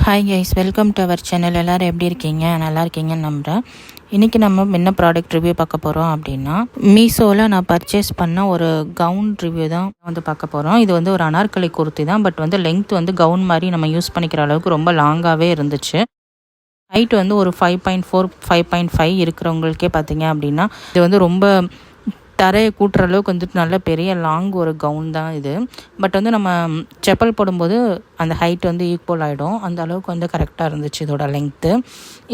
Hi guys, welcome to our channel. எல்லோரும் எப்படி இருக்கீங்க? நல்லா இருக்கீங்கன்னு நம்புகிறேன். இன்றைக்கி நம்ம என்ன ப்ராடக்ட் ரிவ்யூ பார்க்க போகிறோம் அப்படின்னா, மீஷோவில் நான் பர்ச்சேஸ் பண்ண ஒரு கவுன் ரிவ்யூ தான் பார்க்க போகிறோம். இது ஒரு அனார்கலி குர்த்தி தான். பட் லெங்த் கவுன் மாதிரி நம்ம யூஸ் பண்ணிக்கிற அளவுக்கு ரொம்ப லாங்காகவே இருந்துச்சு. ஹைட் ஒரு 5.4 5.5 இருக்கிறவங்களுக்கே பார்த்தீங்க அப்படின்னா இது ரொம்ப தரையை கூட்டுற அளவுக்கு நல்ல பெரிய லாங் ஒரு கவுன் தான் இது. பட் நம்ம செப்பல் போடும்போது அந்த ஹைட் ஈக்குவல் ஆகிடும். அந்த அளவுக்கு கரெக்டாக இருந்துச்சு இதோட லெங்க்த்து.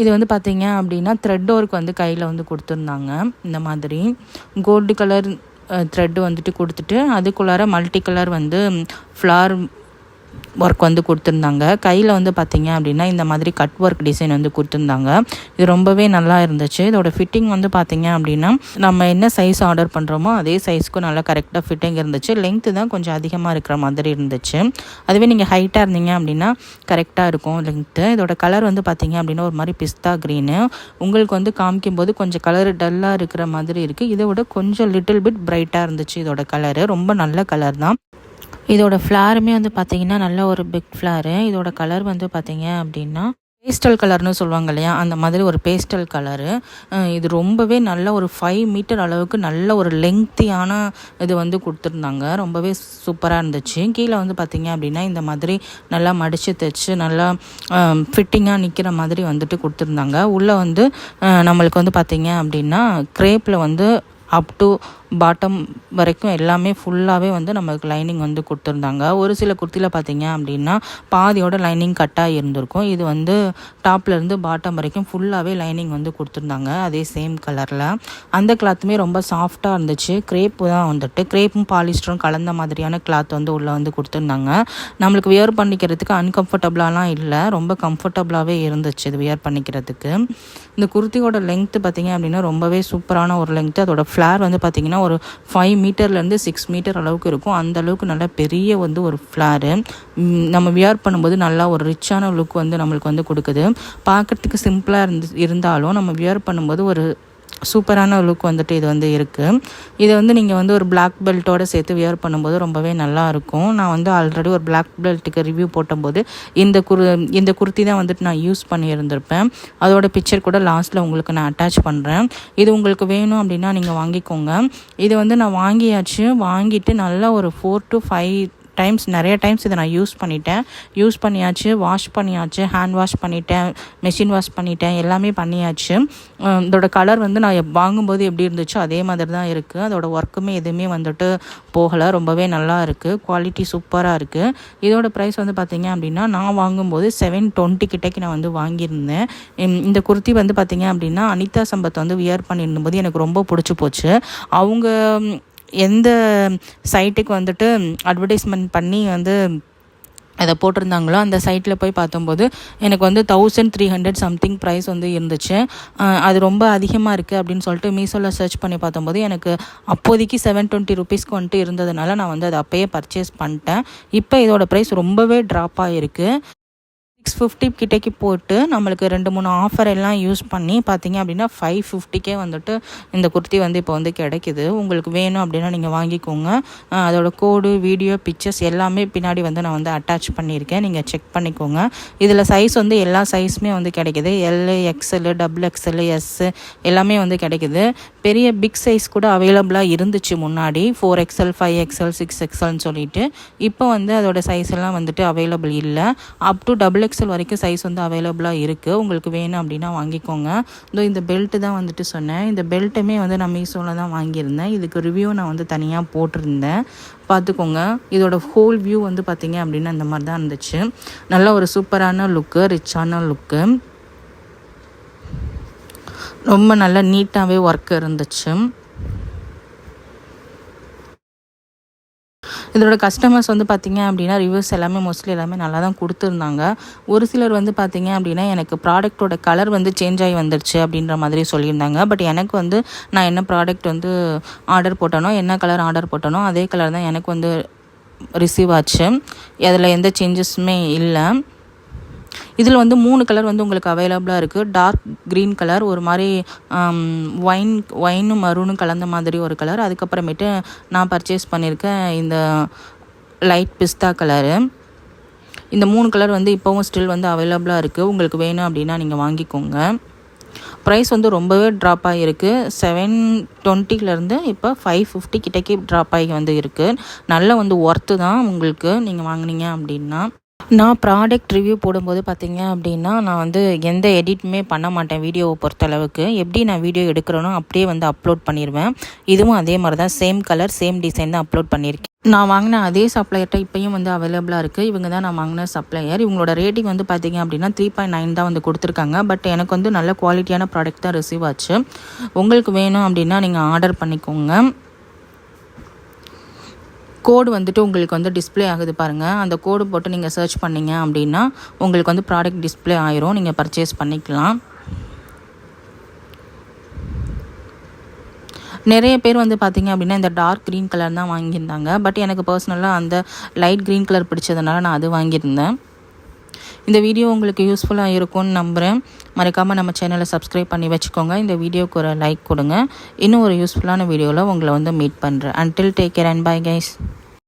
இது பார்த்தீங்க அப்படின்னா த்ரெட் ஒர்க் கையில் கொடுத்துருந்தாங்க. இந்த மாதிரி கோல்டு கலர் த்ரெட்டு கொடுத்துட்டு அதுக்குள்ளார மல்டி கலர் ஃப்ளார் ஒர்க் கொடுத்துருந்தாங்க. கையில் பார்த்தீங்க அப்படின்னா இந்த மாதிரி கட் ஒர்க் டிசைன் கொடுத்துருந்தாங்க. இது ரொம்பவே நல்லா இருந்துச்சு. இதோட ஃபிட்டிங் பார்த்தீங்க அப்படின்னா நம்ம என்ன சைஸ் ஆர்டர் பண்ணுறோமோ அதே சைஸ்க்கும் நல்லா கரெக்டாக ஃபிட்டிங் இருந்துச்சு. லெங்க்த்து தான் கொஞ்சம் அதிகமாக இருக்கிற மாதிரி இருந்துச்சு. அதுவே நீங்கள் ஹைட்டாக இருந்தீங்க அப்படின்னா கரெக்டாக இருக்கும் லெங்க்த்து. இதோட கலர் பார்த்தீங்க அப்படின்னா ஒரு மாதிரி பிஸ்தா க்ரீனு. உங்களுக்கு காமிக்கும் போது கொஞ்சம் கலர் டல்லாக இருக்கிற மாதிரி இருக்குது. இதை விட கொஞ்சம் லிட்டில் பிட் பிரைட்டாக இருந்துச்சு இதோட கலரு. ரொம்ப நல்ல கலர் தான். இதோட ஃப்ளாருமே பார்த்தீங்கன்னா நல்ல ஒரு பிக் ஃப்ளாரு. இதோட கலர் பார்த்தீங்க அப்படின்னா பேஸ்டல் கலர்னு சொல்லுவாங்க இல்லையா, அந்த மாதிரி ஒரு பேஸ்டல் கலரு. இது ரொம்பவே நல்ல ஒரு 5 மீட்டர் அளவுக்கு நல்ல ஒரு லெங்க்த்தியான இது கொடுத்துருந்தாங்க. ரொம்பவே சூப்பராக இருந்துச்சு. கீழே பார்த்தீங்க அப்படின்னா இந்த மாதிரி நல்லா மடித்து தைச்சு நல்லா ஃபிட்டிங்காக நிற்கிற மாதிரி கொடுத்துருந்தாங்க. உள்ளே நம்மளுக்கு பார்த்தீங்க அப்படின்னா க்ரேப்பில் அப் டு பாட்டம் வரைக்கும் எல்லாமே ஃபுல்லாகவே நம்மளுக்கு லைனிங் கொடுத்துருந்தாங்க. ஒரு சில குர்த்தியில் பார்த்தீங்க அப்படின்னா பாதியோட லைனிங் கட்டாக இருந்திருக்கும். இது டாப்லேருந்து பாட்டம் வரைக்கும் ஃபுல்லாகவே லைனிங் கொடுத்துருந்தாங்க அதே சேம் கலரில். அந்த கிளாத்துமே ரொம்ப சாஃப்டாக இருந்துச்சு. க்ரேப்பு தான் க்ரேப்பும் பாலிஸ்டரும் கலந்த மாதிரியான கிளாத் உள்ளே கொடுத்துருந்தாங்க. நம்மளுக்கு வியர் பண்ணிக்கிறதுக்கு அன்கம்ஃபர்டபுளாலாம் இல்லை, ரொம்ப கம்ஃபர்டபுளாகவே இருந்துச்சு இது வியர் பண்ணிக்கிறதுக்கு. இந்த குர்த்தியோட லெங்க்த்து பார்த்தீங்க அப்படின்னா ரொம்பவே சூப்பரான ஒரு லெங்க்த்து. அதோட ஃப்ளார் பார்த்தீங்கன்னா ஒரு 5 மீட்டர்லேருந்து 6 மீட்டர் அளவுக்கு இருக்கும். அந்த அளவுக்கு நல்ல பெரிய ஒரு ஃப்ளாரு. நம்ம வியர் பண்ணும்போது நல்லா ஒரு ரிச்சான லுக் நம்மளுக்கு கொடுக்குது. பார்க்குறதுக்கு சிம்பிளாக இருந்தாலும் நம்ம வியர் பண்ணும்போது ஒரு சூப்பரான லுக் இது இருக்குது. இதை நீங்கள் ஒரு பிளாக் பெல்ட்டோடு சேர்த்து வியர் பண்ணும்போது ரொம்பவே நல்லாயிருக்கும். நான் ஆல்ரெடி ஒரு பிளாக் பெல்ட்டுக்கு ரிவ்யூ போட்டும்போது இந்த குர்த்தி தான் நான் யூஸ் பண்ணியிருந்திருப்பேன். அதோட பிக்சர் கூட லாஸ்ட்டில் உங்களுக்கு நான் அட்டாச் பண்ணுறேன். இது உங்களுக்கு வேணும் அப்படின்னா நீங்கள் வாங்கிக்கோங்க. இது நான் வாங்கிட்டு நல்லா ஒரு 4 to 5 டைம்ஸ் நிறைய டைம்ஸ் இதை நான் யூஸ் பண்ணியாச்சு, வாஷ் பண்ணியாச்சு, ஹேண்ட் வாஷ் பண்ணிட்டேன், மெஷின் வாஷ் பண்ணிட்டேன், எல்லாமே பண்ணியாச்சு. இதோட கலர் நான் வாங்கும்போது எப்படி இருந்துச்சோ அதே மாதிரி தான் இருக்குது. அதோட ஒர்க்குமே எதுவுமே போகலை. ரொம்பவே நல்லா இருக்குது. குவாலிட்டி சூப்பராக இருக்குது. இதோட ப்ரைஸ் பார்த்தீங்க அப்படின்னா நான் வாங்கும்போது 720 கிட்டக்கு நான் வாங்கியிருந்தேன். இந்த குர்த்தி பார்த்தீங்க அப்படின்னா அனிதா சம்பத் வியர் பண்ணியிருந்தபோது எனக்கு ரொம்ப பிடிச்சி போச்சு. அவங்க எந்த சைட்டுக்கு அட்வர்டைஸ்மெண்ட் பண்ணி அதை போட்டிருந்தாங்களோ அந்த சைட்டில் போய் பார்த்தம்போது எனக்கு 1300 சம்திங் ப்ரைஸ் இருந்துச்சு. அது ரொம்ப அதிகமாக இருக்குது அப்படின்னு சொல்லிட்டு மீஷோவில் சர்ச் பண்ணி பார்த்தம்போது எனக்கு அப்போதைக்கு 720 ருபீஸ்க்கு இருந்ததுனால நான் அதை அப்போயே பர்ச்சேஸ் பண்ணிட்டேன். இப்போ இதோட ப்ரைஸ் ரொம்பவே ட்ராப் ஆகிருக்கு. 650 கிட்டக்கு போட்டு நம்மளுக்கு 2-3 ஆஃபர் எல்லாம் யூஸ் பண்ணி பார்த்தீங்க அப்படின்னா 550கே இந்த குர்த்தி இப்போ கிடைக்குது. உங்களுக்கு வேணும் அப்படின்னா நீங்கள் வாங்கிக்கோங்க. அதோட கோடு, வீடியோ, பிக்சர்ஸ் எல்லாமே பின்னாடி நான் அட்டாச் பண்ணியிருக்கேன். நீங்கள் செக் பண்ணிக்கோங்க. இதில் சைஸ் எல்லா சைஸுமே கிடைக்குது. எல், எக்ஸ்எல், XXL, எஸ் எல்லாமே கிடைக்குது. பெரிய பிக் சைஸ் கூட அவைலபிளாக இருந்துச்சு முன்னாடி, 4XL, 5XL, 6XLன்னு சொல்லிட்டு. இப்போ அதோட சைஸ் எல்லாம் அவைலபிள் இல்லை. அப் டு XXL வரைக்கும் சைஸ் அவைலபிளாக இருக்குது. உங்களுக்கு வேணும் அப்படின்னா வாங்கிக்கோங்க. இந்த பெல்ட்டு தான் சொன்னேன். இந்த பெல்ட்டுமே நான் மீஷோவில் தான் வாங்கியிருந்தேன். இதுக்கு ரிவ்யூ நான் தனியாக போட்டிருந்தேன், பார்த்துக்கோங்க. இதோட ஹோல் வியூ பார்த்தீங்க அப்படின்னா இந்த மாதிரி தான் இருந்துச்சு. நல்ல ஒரு சூப்பரான லுக்கு, ரிச்சான லுக்கு, ரொம்ப நல்லா நீட்டாகவே ஒர்க் இருந்துச்சு. இதோட கஸ்டமர்ஸ் பார்த்தீங்க அப்படின்னா ரிவ்யூஸ் எல்லாமே மோஸ்ட்லி எல்லாமே நல்லா தான் கொடுத்துருந்தாங்க. ஒரு சிலர் பார்த்தீங்க அப்படின்னா எனக்கு ப்ராடக்ட்டோட கலர் சேஞ்ச் ஆகி வந்துடுச்சு அப்படின்ற மாதிரி சொல்லியிருந்தாங்க. பட் எனக்கு நான் என்ன ப்ராடக்ட் ஆர்டர் போட்டனோ, என்ன கலர் ஆர்டர் போட்டனோ அதே கலர் தான் எனக்கு ரிசீவ் ஆச்சு. அதில் எந்த சேஞ்சஸுமே இல்லை. இதில் 3 கலர் உங்களுக்கு அவைலபிளாக இருக்குது. டார்க் க்ரீன் கலர், ஒரு மாதிரி ஒயினும் மரூனும் கலந்த மாதிரி ஒரு கலர். அதுக்கப்புறமேட்டு நான் பர்ச்சேஸ் பண்ணியிருக்கேன் இந்த லைட் பிஸ்தா கலரு. இந்த 3 கலர் வந்து இப்போவும் ஸ்டில் வந்து அவைலபிளாக இருக்குது. உங்களுக்கு வேணும் அப்படின்னா நீங்கள் வாங்கிக்கோங்க. ப்ரைஸ் வந்து ரொம்பவே ட்ராப் ஆகிருக்கு. 720லேருந்து இப்போ 550 கிட்டக்கே ட்ராப் ஆகி வந்து இருக்குது. நல்ல வந்து ஒர்த்து தான் உங்களுக்கு நீங்கள் வாங்கினீங்க அப்படின்னா. நான் ப்ராடக்ட் ரிவ்யூ போடும்போது பார்த்தீங்க அப்படின்னா நான் வந்து எந்த எடிட்டுமே பண்ண மாட்டேன். வீடியோவை பொறுத்தளவுக்கு எப்படி நான் வீடியோ எடுக்கிறேனோ அப்படியே வந்து அப்லோட் பண்ணிடுவேன். இதுவும் அதே மாதிரி தான் சேம் கலர் சேம் டிசைன் தான் அப்லோட் பண்ணியிருக்கேன். நான் வாங்கின அதே சப்ளையர்கிட்ட இப்போயும் வந்து அவைலபிளாக இருக்குது. இவங்க தான் நான் வாங்கின சப்ளையர். இவங்களோட ரேட்டிங் வந்து பார்த்தீங்க அப்படின்னா 3.9 தான் வந்து கொடுத்துருக்காங்க. பட் எனக்கு வந்து நல்ல குவாலிட்டியான ப்ராடக்ட் தான் ரிசீவ் ஆச்சு. உங்களுக்கு வேணும் அப்படின்னா நீங்கள் ஆர்டர் பண்ணிக்கோங்க. கோடு வந்துட்டு உங்களுக்கு வந்து டிஸ்பிளே ஆகுது பாருங்கள். அந்த கோடு போட்டு நீங்கள் சர்ச் பண்ணிங்க அப்படின்னா உங்களுக்கு வந்து ப்ராடக்ட் டிஸ்பிளே ஆயிரும். நீங்கள் பர்ச்சேஸ் பண்ணிக்கலாம். நிறைய பேர் வந்து பார்த்திங்க அப்படின்னா இந்த டார்க் க்ரீன் கலர் தான் வாங்கியிருந்தாங்க. பட் எனக்கு பர்சனலாக அந்த லைட் க்ரீன் கலர் பிடிச்சதுனால நான் அது வாங்கியிருந்தேன். இந்த வீடியோ உங்களுக்கு யூஸ்ஃபுல்லாக இருக்கும்னு நம்புகிறேன். மறக்காமல் நம்ம சேனலை சப்ஸ்கிரைப் பண்ணி வச்சுக்கோங்க. இந்த வீடியோக்கு ஒரு லைக் கொடுங்க. இன்னும் ஒரு யூஸ்ஃபுல்லான வீடியோவில் உங்களை வந்து மீட் பண்ணுறேன். Until take care and bye guys.